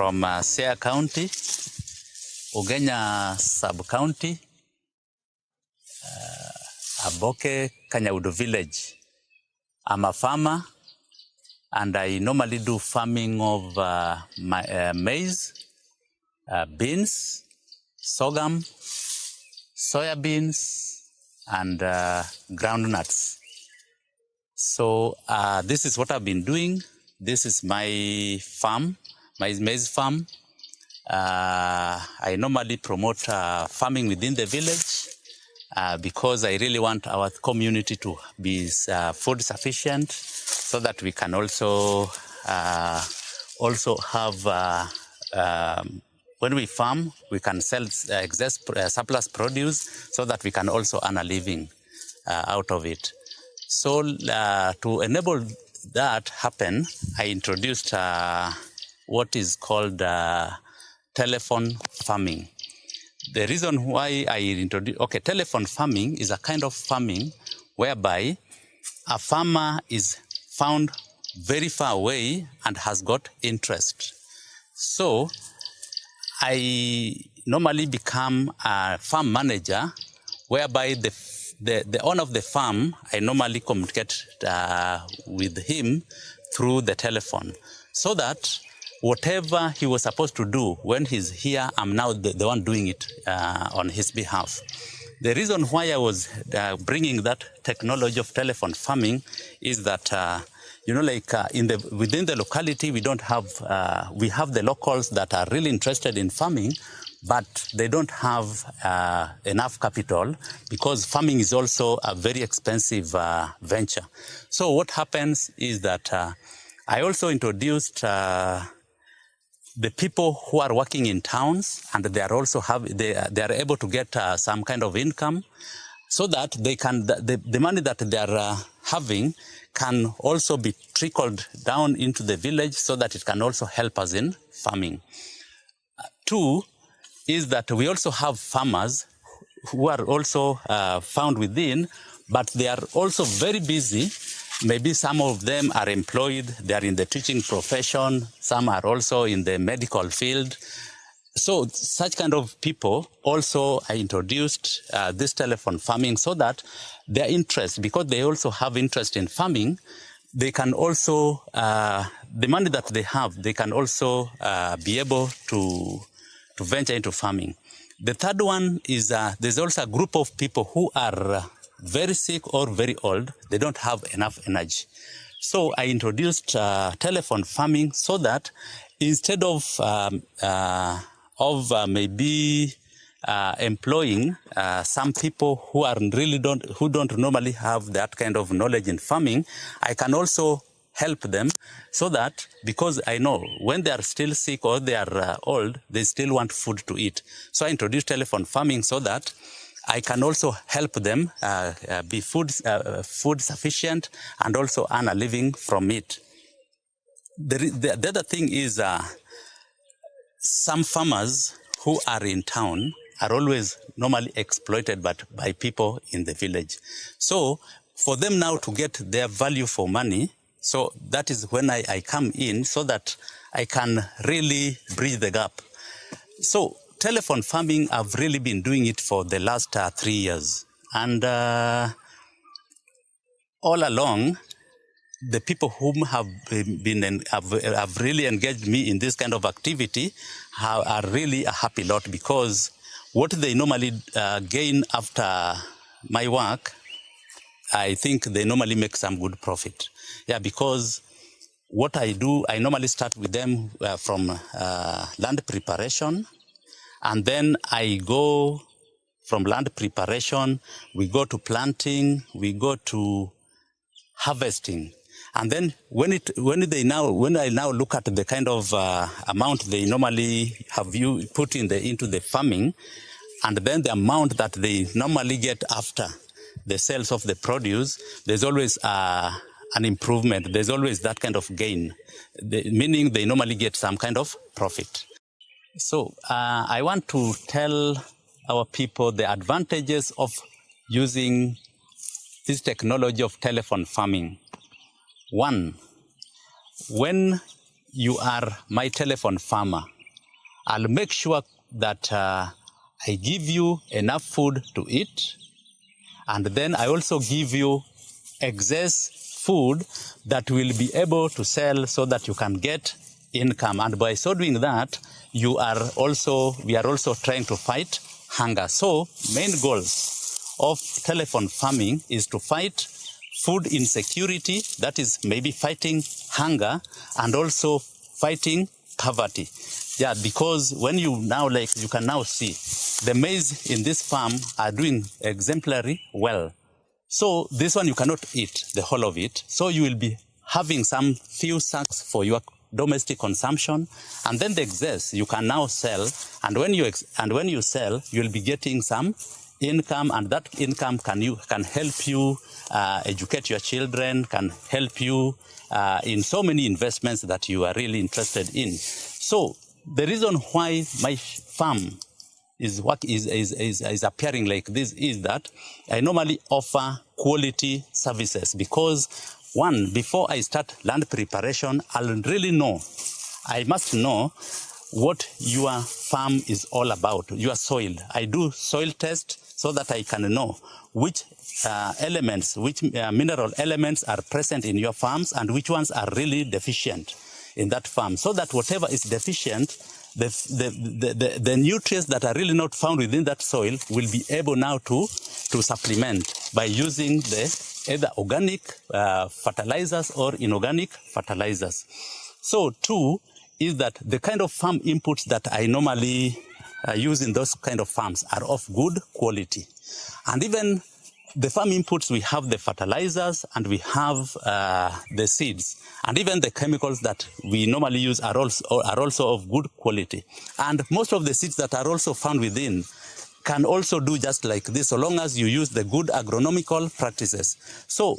from Siaya County, Ugenya Sub-County, Aboke Kanyaudu Village. I'm a farmer, and I normally do farming of maize, beans, sorghum, soya beans, and groundnuts. So this is what I've been doing. This is my farm, my maize farm. I normally promote farming within the village because I really want our community to be food sufficient, so that we can also have, when we farm, we can sell excess surplus produce, so that we can also earn a living out of it. So to enable that happen, I introduced what is called telephone farming. The reason why I introduced, telephone farming is a kind of farming whereby a farmer is found very far away and has got interest. So I normally become a farm manager, whereby the owner of the farm, I normally communicate with him through the telephone, so that whatever he was supposed to do when he's here, I'm now the one doing it on his behalf. The reason why I was bringing that technology of telephone farming is that, within the locality, we don't have, we have the locals that are really interested in farming, but they don't have enough capital, because farming is also a very expensive venture. So what happens is that I also introduced the people who are working in towns, and they are also they are able to get some kind of income, so that they can the money that they are having can also be trickled down into the village, so that it can also help us in farming. Two is that we also have farmers who are also found within, but they are also very busy. Maybe some of them are employed, they are in the teaching profession, some are also in the medical field. So such kind of people also I introduced this telephone farming, so that their interest, because they also have interest in farming, they can also, the money that they have, they can also be able to venture into farming. The third one is there's also a group of people who are very sick or very old. They don't have enough energy. So I introduced telephone farming, so that instead of maybe employing some people who are who don't normally have that kind of knowledge in farming, I can also help them, so that, because I know when they are still sick or they are old, they still want food to eat. So I introduced telephone farming, so that I can also help them be food sufficient and also earn a living from it. The other thing is some farmers who are in town are always normally exploited by people in the village. So for them now to get their value for money, so that is when I come in, so that I can really bridge the gap. So telephone farming, I've really been doing it for the last 3 years. And all along, the people whom have really engaged me in this kind of activity are really a happy lot, because what they normally gain after my work, I think they normally make some good profit. Yeah, because what I do, I normally start with them from land preparation, and then I go from land preparation, we go to planting, we go to harvesting. And then when I now look at the kind of amount they normally have put into the farming, and then the amount that they normally get after the sales of the produce, there's always an improvement. There's always that kind of gain, meaning they normally get some kind of profit. So I want to tell our people the advantages of using this technology of telephone farming. One, when you are my telephone farmer. I'll make sure that I give you enough food to eat, and then I also give you excess food that will be able to sell so that you can get income. And by so doing that, we are also trying to fight hunger. So main goals of telephone farming is to fight food insecurity, that is maybe fighting hunger, and also fighting poverty. Yeah, because when you now, like you can now see, the maize in this farm are doing exemplary well. So this one you cannot eat the whole of it. So you will be having some few sacks for your domestic consumption, and then the excess you can now sell. And when you sell, you'll be getting some income, and that income can help you educate your children, can help you in so many investments that you are really interested in. So the reason why my farm is appearing like this is that I normally offer quality services, because one, before I start land preparation, I must know what your farm is all about, your soil. I do soil test so that I can know which elements, which mineral elements are present in your farms and which ones are really deficient in that farm, so that whatever is deficient, the nutrients that are really not found within that soil will be able now to supplement by using the either organic fertilizers or inorganic fertilizers. So two is that the kind of farm inputs that I normally use in those kind of farms are of good quality. And even the farm inputs, we have the fertilizers and we have the seeds, and even the chemicals that we normally use are also of good quality. And most of the seeds that are also found within can also do just like this, so long as you use the good agronomical practices. So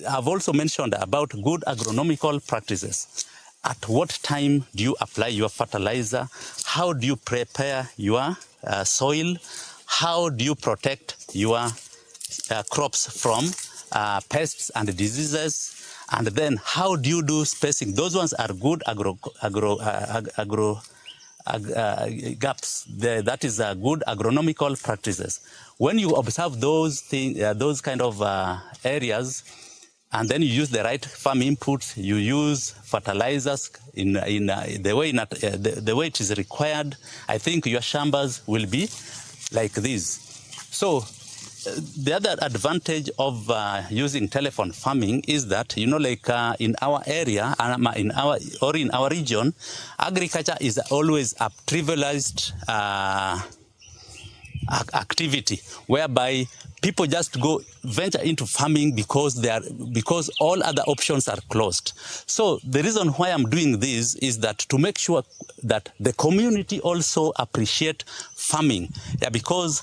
I've also mentioned about good agronomical practices. At what time do you apply your fertilizer? How do you prepare your soil? How do you protect your crops from pests and diseases? And then how do you do spacing? Those ones are good gaps. That is good agronomical practices. When you observe those things, those kind of areas, and then you use the right farm inputs, you use fertilizers in the way it is required, I think your shambas will be like this. So the other advantage of using telephone farming is that, like in our area, in our region, agriculture is always a trivialized activity, whereby people just venture into farming because all other options are closed. So the reason why I'm doing this is that to make sure that the community also appreciate farming. Yeah, because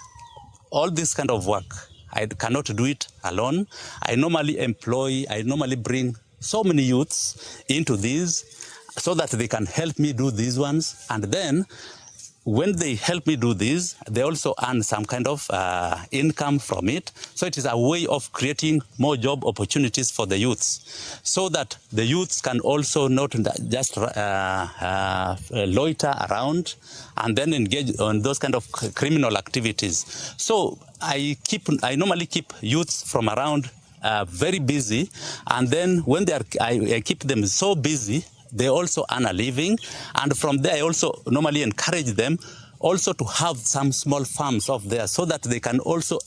all this kind of work, I cannot do it alone. I normally bring so many youths into this so that they can help me do these ones. And then when they help me do this, they also earn some kind of income from it. So it is a way of creating more job opportunities for the youths, so that the youths can also not just loiter around and then engage on those kind of criminal activities. So I normally keep youths from around very busy, and then when I keep them so busy, they also earn a living. And from there, I also normally encourage them also to have some small farms of theirs, so that they can also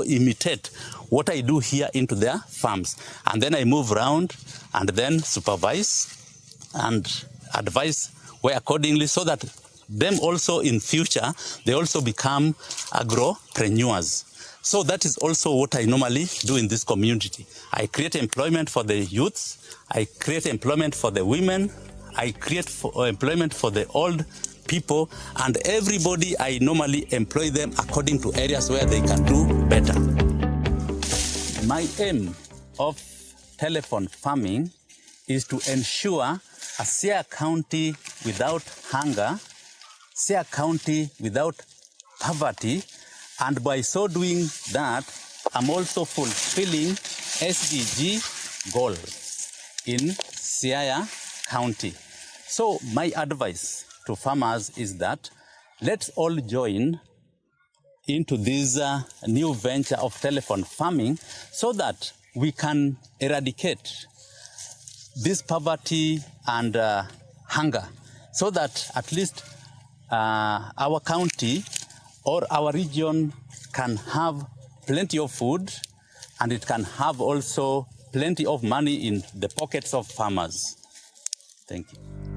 imitate what I do here into their farms. And then I move around and then supervise and advise where accordingly, so that them also in future, they also become agropreneurs. So that is also what I normally do in this community. I create employment for the youths, I create employment for the women, I create employment for the old people, and everybody, I normally employ them according to areas where they can do better. My aim of telephone farming is to ensure a Siaya County without hunger, Siaya County without poverty, and by so doing that, I'm also fulfilling SDG goals. in Siaya County. So my advice to farmers is that let's all join into this new venture of telephone farming so that we can eradicate this poverty and hunger, so that at least our county or our region can have plenty of food, and it can have also plenty of money in the pockets of farmers. Thank you.